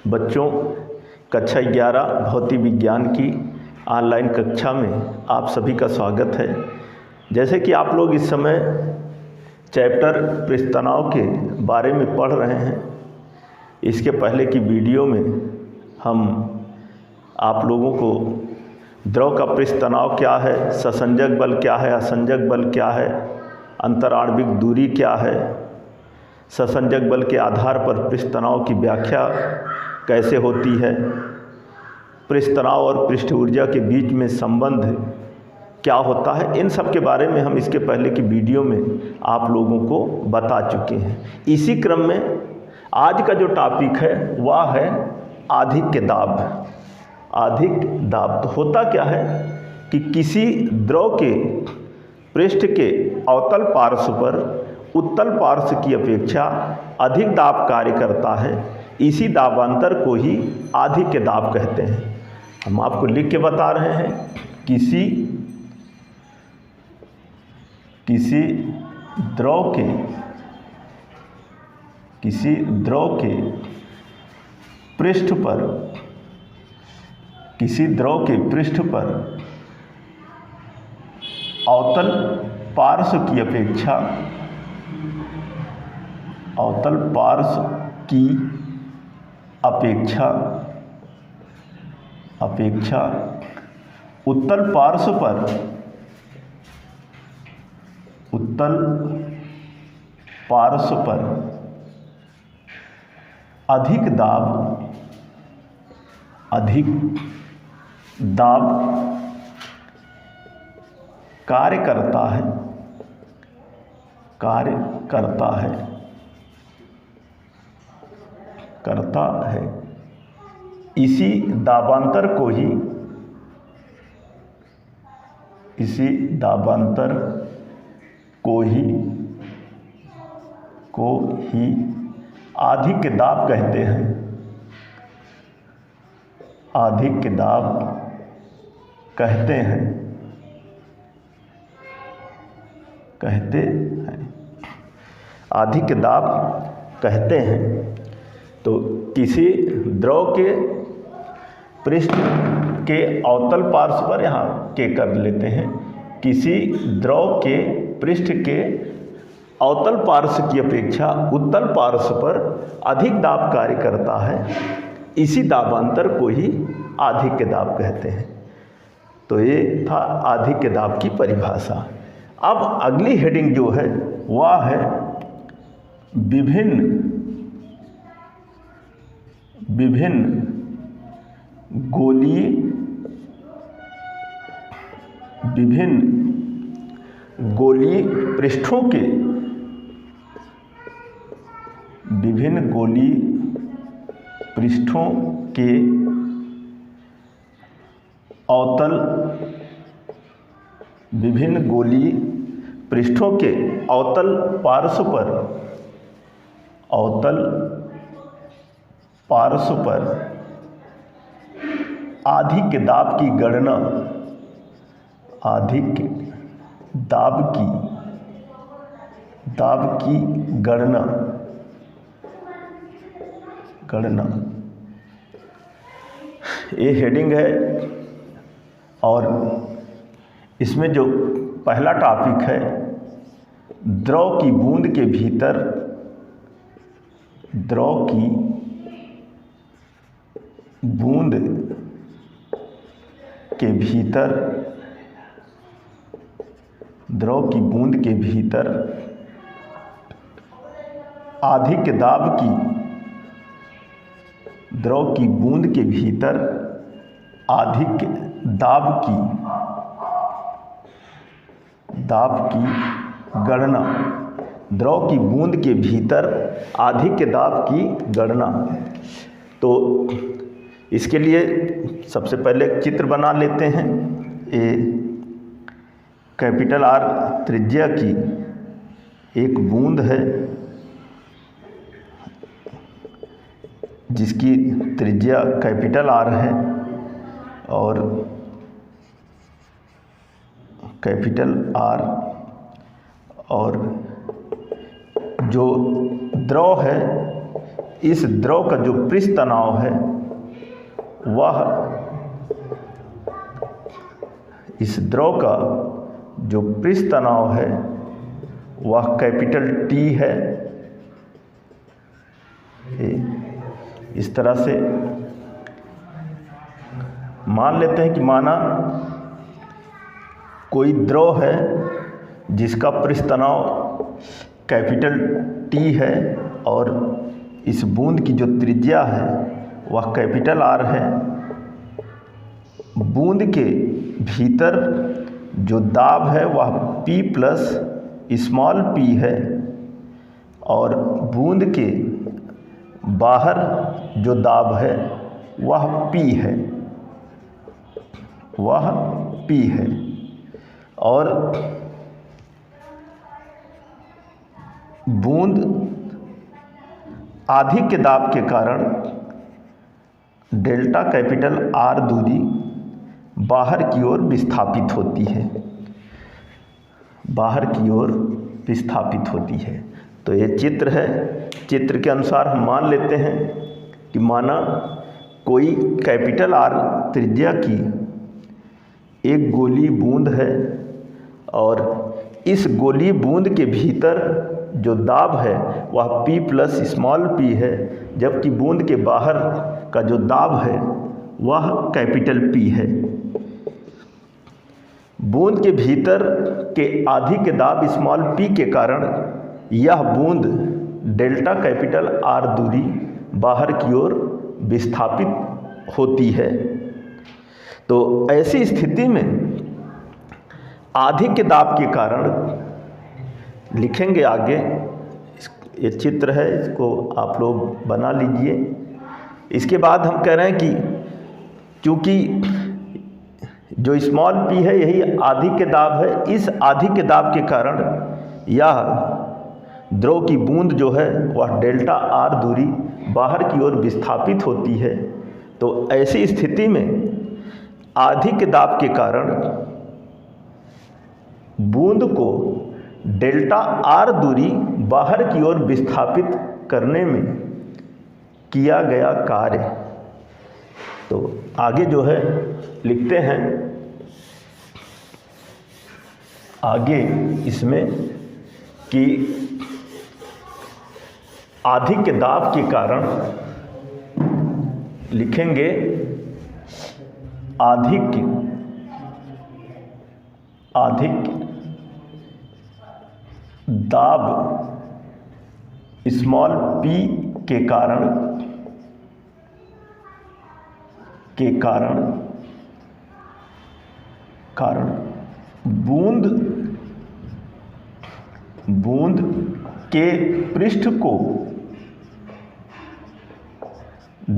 बच्चों, कक्षा 11 भौतिक विज्ञान की ऑनलाइन कक्षा में आप सभी का स्वागत है। जैसे कि आप लोग इस समय चैप्टर पृष्ठ तनाव के बारे में पढ़ रहे हैं, इसके पहले की वीडियो में हम आप लोगों को द्रव का पृष्ठ तनाव क्या है, ससंजक बल क्या है, असंजक बल क्या है, अंतराण्विक दूरी क्या है, ससंजक बल के आधार पर पृष्ठ तनाव की व्याख्या कैसे होती है, पृष्ठ तनाव और पृष्ठ ऊर्जा के बीच में संबंध क्या होता है, इन सब के बारे में हम इसके पहले की वीडियो में आप लोगों को बता चुके हैं। इसी क्रम में आज का जो टॉपिक है वह है आधिक्य दाब। आधिक्य दाब तो होता क्या है कि किसी द्रव के पृष्ठ के अवतल पार्श्व पर उत्तल पार्श्व की अपेक्षा अधिक दाब कार्य करता है। इसी दाबांतर को ही आधिक्य दाब कहते हैं। हम आपको लिख के बता रहे हैं, किसी द्रव के पृष्ठ पर अवतल पार्श्व की अपेक्षा उत्तल पार्श्व पर अधिक दाब कार्य करता है। इसी दाबांतर को ही आधिक्य दाब कहते हैं। आधिक्य दाब कहते हैं। आधिक्य दाब कहते हैं। तो किसी द्रव के पृष्ठ के अवतल पार्श्व पर, यहाँ के कर लेते हैं, किसी द्रव के पृष्ठ के अवतल पार्श्व की अपेक्षा उत्तल पार्श्व पर अधिक दाब कार्य करता है। इसी दाबांतर को ही आधिक्य दाब कहते हैं। तो ये था आधिक्य दाब की परिभाषा। अब अगली हेडिंग जो है वह है विभिन्न गोलीय पृष्ठों के अवतल पार्श्व पर आधिक्य दाब की गणना ये हेडिंग है। और इसमें जो पहला टॉपिक है, द्रव की बूंद के भीतर आधिक्य दाब की गणना। द्रव की बूंद के भीतर आधिक्य दाब की गणना। तो इसके लिए सबसे पहले एक चित्र बना लेते हैं। ये कैपिटल आर त्रिज्या की एक बूंद है, जिसकी त्रिज्या कैपिटल आर है, और कैपिटल आर, और जो द्रव है इस द्रव का जो पृष्ठ तनाव है वह इस द्रव का जो पृष्ठ तनाव है वह कैपिटल टी है। इस तरह से मान लेते हैं कि माना कोई द्रव है जिसका पृष्ठ तनाव कैपिटल टी है और इस बूंद की जो त्रिज्या है वह कैपिटल आर है। बूंद के भीतर जो दाब है वह P प्लस स्मॉल p है और बूंद के बाहर जो दाब है वह P है, वह P है। और बूंद आधी के दाब के कारण डेल्टा कैपिटल R दूरी बाहर की ओर विस्थापित होती है, बाहर की ओर विस्थापित होती है। तो ये चित्र है। चित्र के अनुसार हम मान लेते हैं कि माना कोई कैपिटल R त्रिज्या की एक गोली बूंद है और इस गोली बूंद के भीतर जो दाब है वह P प्लस स्मॉल p है, जबकि बूंद के बाहर का जो दाब है वह कैपिटल P है। बूंद के भीतर के आधी के दाब स्मॉल p के कारण यह बूंद डेल्टा कैपिटल R दूरी बाहर की ओर विस्थापित होती है। तो ऐसी स्थिति में आधी के दाब के कारण लिखेंगे आगे, ये चित्र है, इसको आप लोग बना लीजिए। इसके बाद हम कह रहे हैं कि चूँकि जो स्मॉल p है यही आधी के दाब है, इस आधी के दाब के कारण यह द्रव की बूंद जो है वह डेल्टा R दूरी बाहर की ओर विस्थापित होती है। तो ऐसी स्थिति में आधी के दाब के कारण बूंद को डेल्टा R दूरी बाहर की ओर विस्थापित करने में किया गया कार्य। तो आगे जो है लिखते हैं, आगे इसमें कि आधी के दाब के कारण लिखेंगे अधिक दाब स्मॉल p के कारण बूंद के पृष्ठ को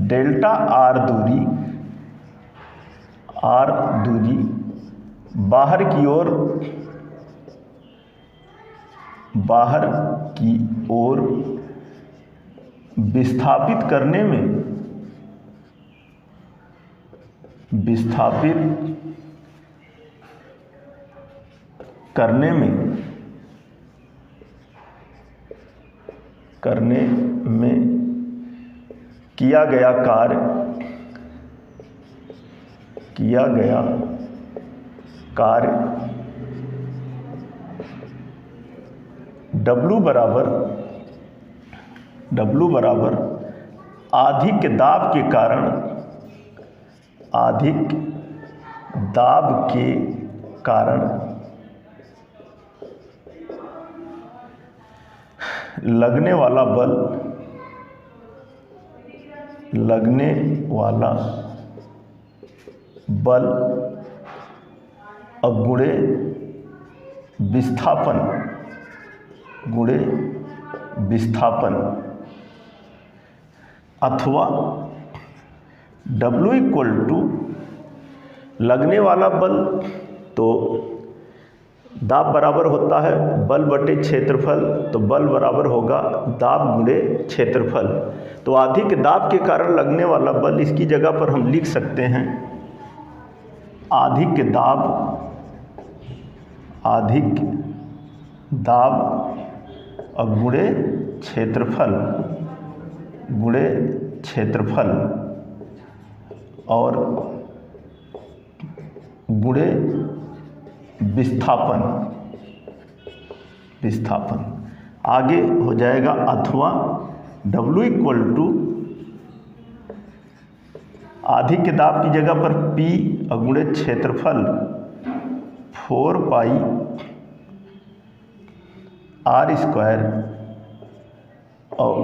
डेल्टा R दूरी बाहर की ओर विस्थापित करने में किया गया कार्य W बराबर अधिक दाब के कारण लगने वाला बल गुणे विस्थापन अथवा W इक्वल टू लगने वाला बल, तो दाब बराबर होता है बल बटे क्षेत्रफल, तो बल बराबर होगा दाब गुणे क्षेत्रफल। तो अधिक दाब के कारण लगने वाला बल, इसकी जगह पर हम लिख सकते हैं अधिक दाब गुणे क्षेत्रफल गुणे क्षेत्रफल और गुणे विस्थापन। आगे हो जाएगा अथवा W इक्वल टू आधी के दाब की जगह पर P गुणे क्षेत्रफल 4 पाई R स्क्वायर और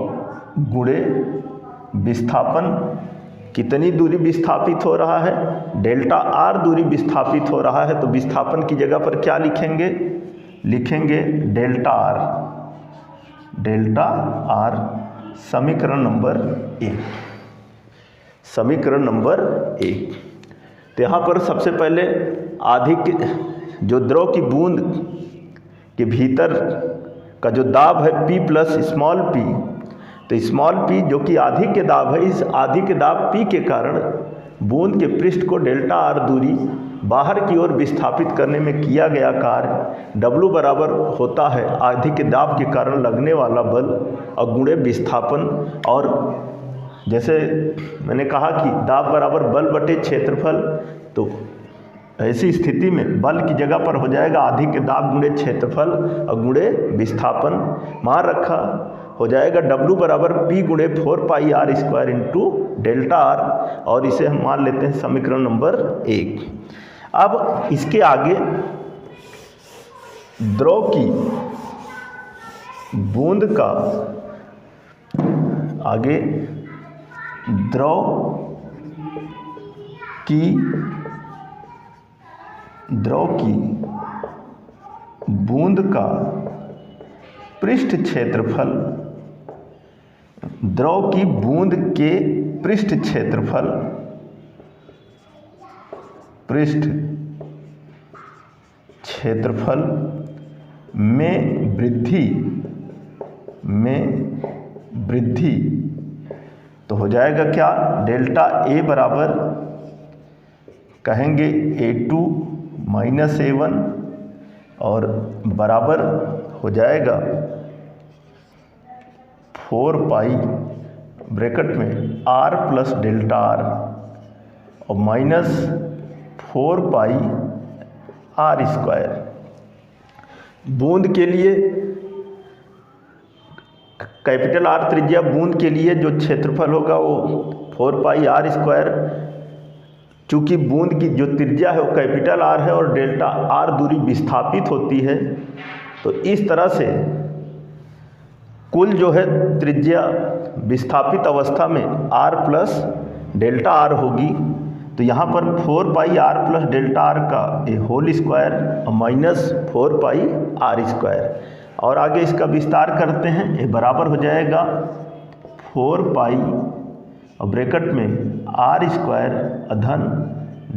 गुणे विस्थापन। कितनी दूरी विस्थापित हो रहा है? डेल्टा R दूरी विस्थापित हो रहा है, तो विस्थापन की जगह पर क्या लिखेंगे? लिखेंगे डेल्टा R। समीकरण नंबर 1। तो यहाँ पर सबसे पहले आधी के जो द्रव की बूंद के भीतर का जो दाब है P प्लस स्मॉल p, तो स्मॉल p जो कि आधी के दाब है, इस आधी के दाब P के कारण बूंद के पृष्ठ को डेल्टा R दूरी बाहर की ओर विस्थापित करने में किया गया कार्य W बराबर होता है आधी के दाब के कारण लगने वाला बल और गुणे विस्थापन। और जैसे मैंने कहा कि दाब बराबर बल बटे क्षेत्रफल, तो ऐसी स्थिति में बल की जगह पर हो जाएगा आधी के दाब गुणे क्षेत्रफल और गुणे विस्थापन। मान रखा हो जाएगा W बराबर P गुणे 4 pi R square into delta R, और इसे हम मान लेते हैं समीकरण नंबर 1। अब इसके आगे द्रव की बूंद का द्रव की बूंद का पृष्ठ क्षेत्रफल, द्रव की बूंद के पृष्ठ क्षेत्रफल में वृद्धि तो हो जाएगा क्या? डेल्टा A बराबर कहेंगे A2 माइनस A1 और बराबर हो जाएगा 4 पाई ब्रैकेट में R प्लस डेल्टा R और माइनस 4 पाई R स्क्वायर। बूंद के लिए कैपिटल R त्रिज्या बूंद के लिए जो क्षेत्रफल होगा वो 4 पाई R स्क्वायर। चूँकि बूंद की जो त्रिज्या है वो कैपिटल R है और डेल्टा R दूरी विस्थापित होती है, तो इस तरह से कुल जो है त्रिज्या विस्थापित अवस्था में R प्लस डेल्टा R होगी। तो यहाँ पर 4 pi R plus delta R का ए होल स्क्वायर और माइनस 4 पाई R स्क्वायर। और आगे इसका विस्तार करते हैं, ये बराबर हो जाएगा 4 पाई और ब्रैकेट में R स्क्वायर अधन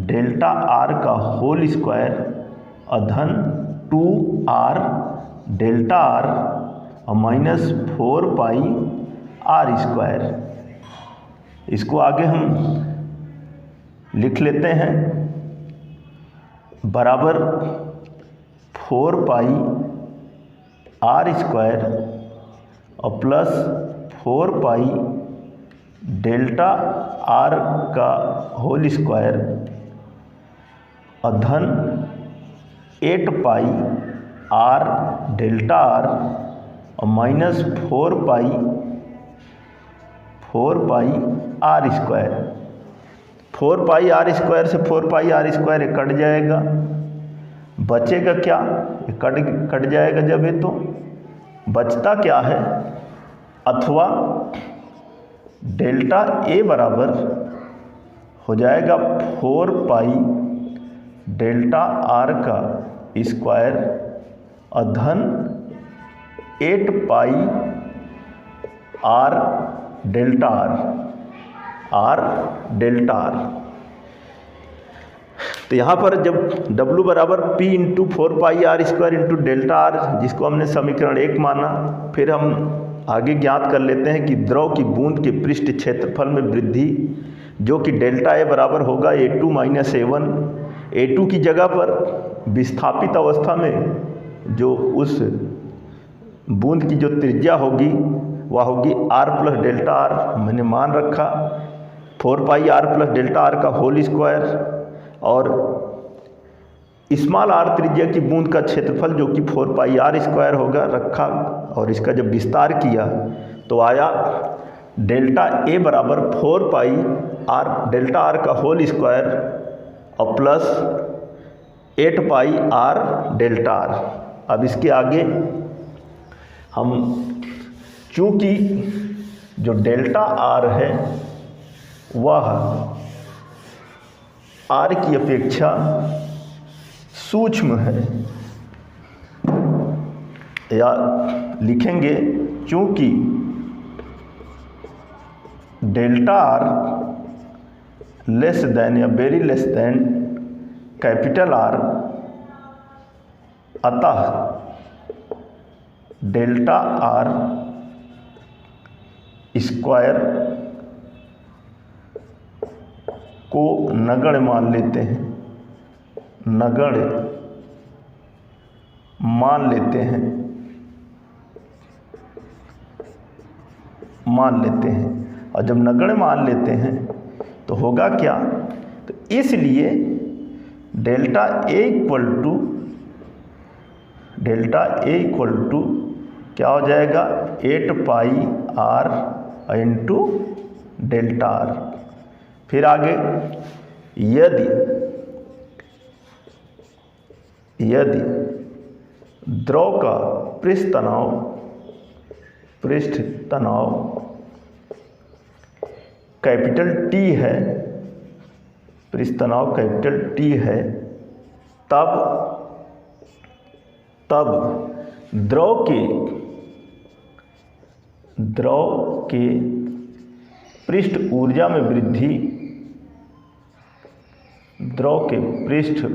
डेल्टा R का होल स्क्वायर अधन 2R डेल्टा R और माइनस 4 पाई R स्क्वायर। इसको आगे हम लिख लेते हैं बराबर 4 पाई R स्क्वायर और प्लस 4 पाई डेल्टा R का होल स्क्वायर अधन 8 पाई R डेल्टा R और minus 4 pi R square. 4 pi R square से 4 पाई R स्क्वायर ये कट जाएगा, बचेगा क्या? ये कट जाएगा जब ये, तो बचता क्या है? अथवा डेल्टा A बराबर हो जाएगा 4 पाई डेल्टा R का स्क्वायर अधन 8 पाई R डेल्टा R। तो यहाँ पर जब W बराबर P into 4 pi R square into delta R, जिसको हमने समीकरण 1 माना, फिर हम आगे ज्ञात कर लेते हैं कि द्रव की बूंद के पृष्ठ क्षेत्रफल में वृद्धि, जो कि डेल्टा A बराबर होगा A2 माइनस A1। A2 की जगह पर विस्थापित अवस्था में जो उस बूंद की जो त्रिज्या होगी वह होगी आर प्लस डेल्टा आर। मैंने मान रखा 4 पाई आर प्लस डेल्टा आर का होल स्क्वायर, और स्मॉल आर त्रिज्या की बूंद का क्षेत्रफल जो कि 4 पाई आर स्क्वायर होगा रखा, और इसका जब विस्तार किया तो आया डेल्टा ए बराबर 4 पाई आर डेल्टा आर का होल स्क्वायर और प्लस 8 पाई आर डेल्टा आर। अब इसके आगे हम चूँकि जो डेल्टा आर है वह आर की अपेक्षा सूक्ष्म है, या लिखेंगे चूँकि डेल्टा आर लेस देन या very less than capital R, अतः डेल्टा आर स्क्वायर को नगण्य मान लेते हैं, नगण्य मान लेते हैं, और जब नगण्य मान लेते हैं तो होगा क्या, तो इसलिए डेल्टा ए इक्वल टू क्या हो जाएगा 8 पाई आर इंटू डेल्टा आर। फिर आगे यदि द्रव का पृष्ठ तनाव कैपिटल टी है, पृष्ठ तनाव कैपिटल टी है, तब द्रव के पृष्ठ ऊर्जा में वृद्धि, द्रव के पृष्ठ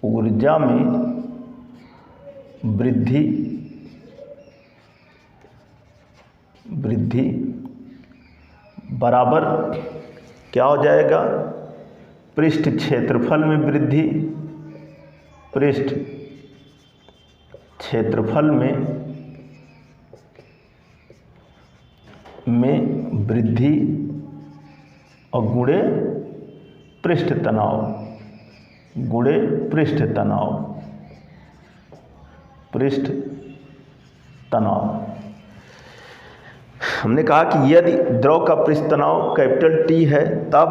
ऊर्जा में वृद्धि बराबर क्या हो जाएगा, पृष्ठ क्षेत्रफल में वृद्धि, पृष्ठ क्षेत्रफल में वृद्धि और गुणे पृष्ठ तनाव। हमने कहा कि यदि द्रव का पृष्ठ तनाव कैपिटल टी है तब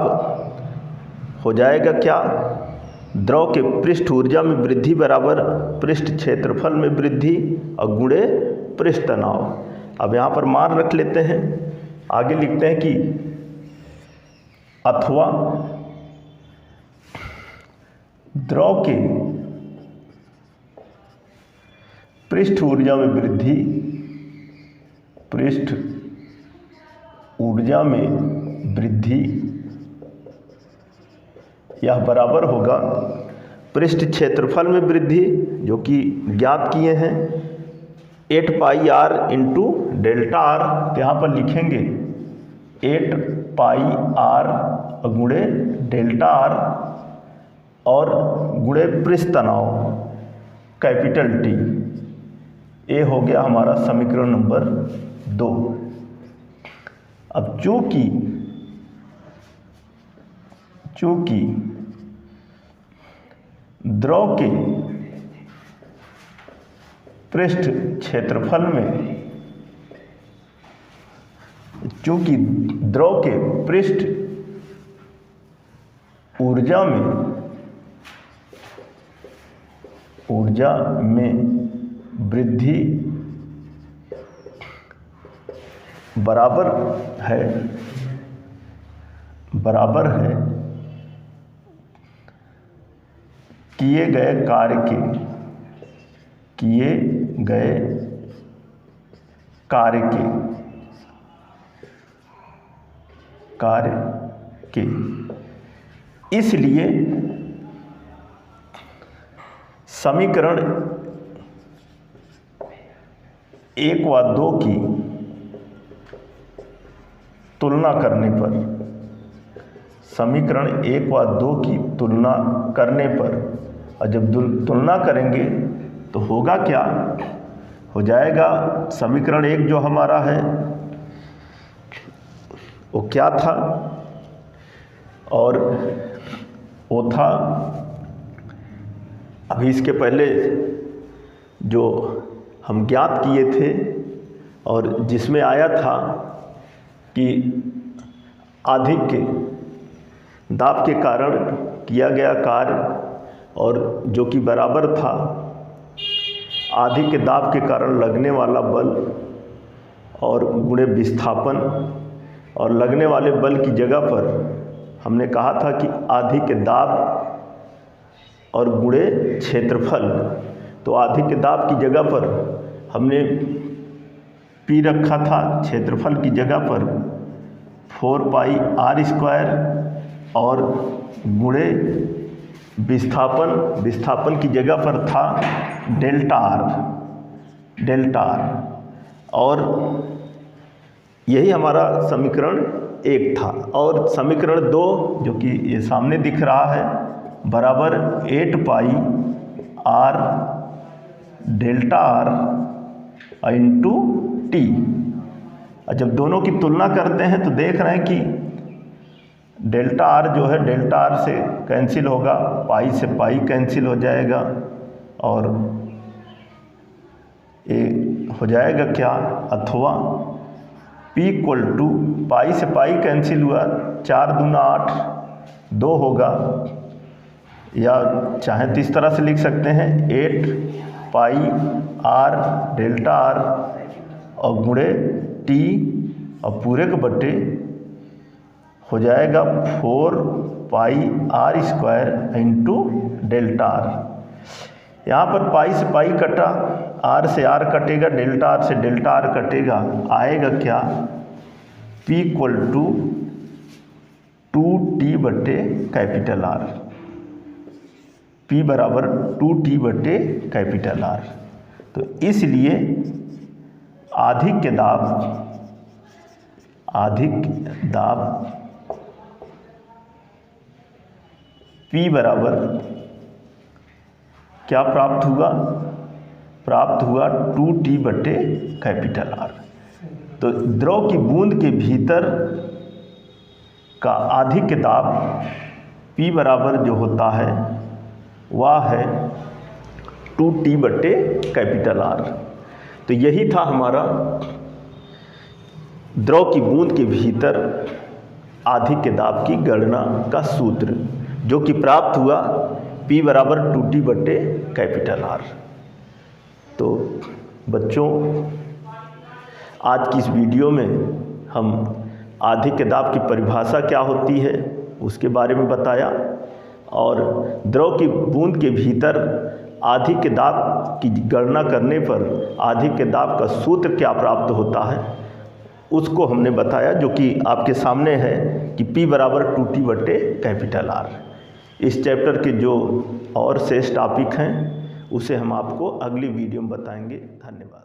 हो जाएगा क्या, द्रव के पृष्ठ ऊर्जा में वृद्धि बराबर पृष्ठ क्षेत्रफल में वृद्धि और गुणे पृष्ठ तनाव। अब यहाँ पर मान रख लेते हैं, आगे लिखते हैं कि अथवा द्रव के पृष्ठ ऊर्जा में वृद्धि, पृष्ठ ऊर्जा में वृद्धि यह बराबर होगा पृष्ठ क्षेत्रफल में वृद्धि जो कि ज्ञात किए हैं 8 पाई आर इंटू डेल्टा आर। तो यहाँ पर लिखेंगे 8 पाई आर गुणे डेल्टा आर और गुणे पृष्ठ तनाव कैपिटल टी। ये हो गया हमारा समीकरण नंबर 2। अब चूंकि द्रव के पृष्ठ क्षेत्रफल में, चूंकि द्रव के पृष्ठ ऊर्जा में वृद्धि बराबर है किए गए कार्य के इसलिए समीकरण 1 व 2 की तुलना करने पर, समीकरण 1 व 2 की तुलना करने पर, और जब तुलना करेंगे तो होगा क्या, हो जाएगा समीकरण 1 जो हमारा है वो क्या था, और वो था अभी इसके पहले जो हम ज्ञात किए थे और जिसमें आया था कि अधिक के दाब के कारण किया गया कार्य और जो कि बराबर था अधिक के दाब के कारण लगने वाला बल और गुणे विस्थापन, और लगने वाले बल की जगह पर हमने कहा था कि अधिक के दाब और गुणे क्षेत्रफल। तो अधिक के दाब की जगह पर हमने P रखा था, क्षेत्रफल की जगह पर 4πr² और गुणे विस्थापन की जगह पर था डेल्टा r, और यही हमारा समीकरण 1 था। और समीकरण 2 जो कि ये सामने दिख रहा है बराबर 8πr delta r into T. और जब दोनों की तुलना करते हैं तो देख रहे हैं कि डेल्टा r जो है डेल्टा r से कैंसिल होगा, पाई से पाई कैंसिल हो जाएगा, और ये हो जाएगा क्या, अथवा P इक्वल टू पाई से पाई कैंसिल हुआ, 4 दूना 8 2 होगा, या चाहे तो इस तरह से लिख सकते हैं 8πr डेल्टा r और गुणे टी और पूरे के बट्टे हो जाएगा 4πr² इंटू डेल्टा r। यहाँ पर पाई से पाई कटा, r से r कटेगा, डेल्टा r से डेल्टा r कटेगा, आएगा क्या, P इक्वल टू 2t बट्टे कैपिटल R। P बराबर 2t बट्टे कैपिटल R। तो इसलिए अधिक दाब P बराबर क्या प्राप्त हुआ 2t बट्टे कैपिटल R। तो द्रव की बूंद के भीतर का अधिक दाब P बराबर जो होता है वह है 2t बट्टे कैपिटल R। तो यही था हमारा द्रव की बूंद के भीतर अधिक के दाब की गणना का सूत्र, जो कि प्राप्त हुआ P बराबर 2t बट्टे कैपिटल R। तो बच्चों, आज की इस वीडियो में हम अधिक के दाब की परिभाषा क्या होती है उसके बारे में बताया, और द्रव की बूंद के भीतर अधिक के दाब की गणना करने पर अधिक के दाब का सूत्र क्या प्राप्त होता है उसको हमने बताया, जो कि आपके सामने है कि P बराबर 2t बट्टे कैपिटल R। इस चैप्टर के जो और शेष टॉपिक हैं उसे हम आपको अगली वीडियो में बताएंगे। धन्यवाद।